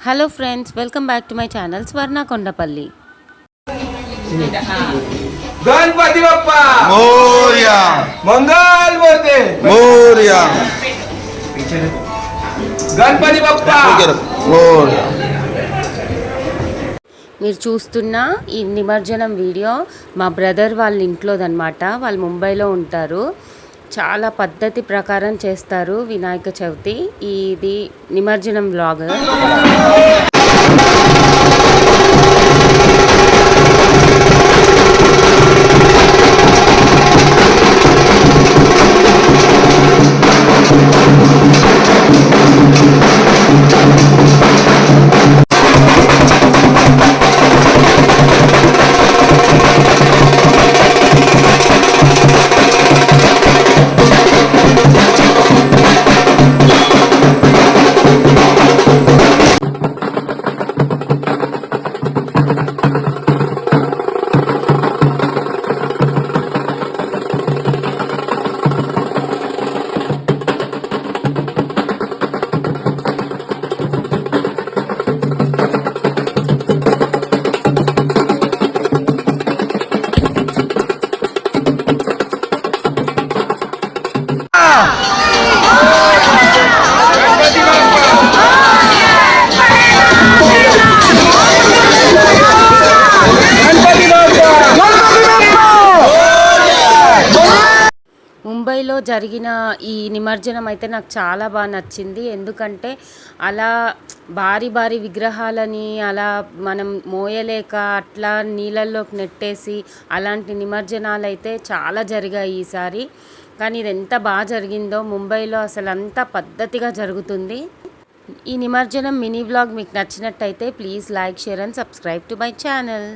Hello friends, welcome back to my channel స్వర్ణ కొండపల్లి. गणपति बप्पा मोरया, मंगल मूर्ति मोरया, गणपति बप्पा मोरया. మీరు చూస్తున్న ఈ నిమజ్జనం వీడియో మా బ్రదర్ వాళ్ళ ఇంట్లోదన్నమాట. వాళ్ళు ముంబైలో ఉంటారు. చాలా పద్ధతి ప్రకారం చేస్తారు వినాయక చవితి. ఇది నిమజ్జనం వ్లాగ్. ముంబైలో జరిగిన ఈ నిమజ్జనం అయితే నాకు చాలా బాగా నచ్చింది. ఎందుకంటే అలా భారీ భారీ విగ్రహాలని అలా మనం మోయలేక అట్లా నీళ్ళల్లోకి నెట్టేసి అలాంటి నిమజ్జనాలు అయితే చాలా జరిగాయి ఈసారి. కానీ ఇది ఎంత బాగా జరిగిందో ముంబైలో, అసలు అంత పద్ధతిగా జరుగుతుంది. ఈ నిమజ్జనం మినీ వ్లాగ్ మీకు నచ్చినట్టయితే please like, share and subscribe to my channel.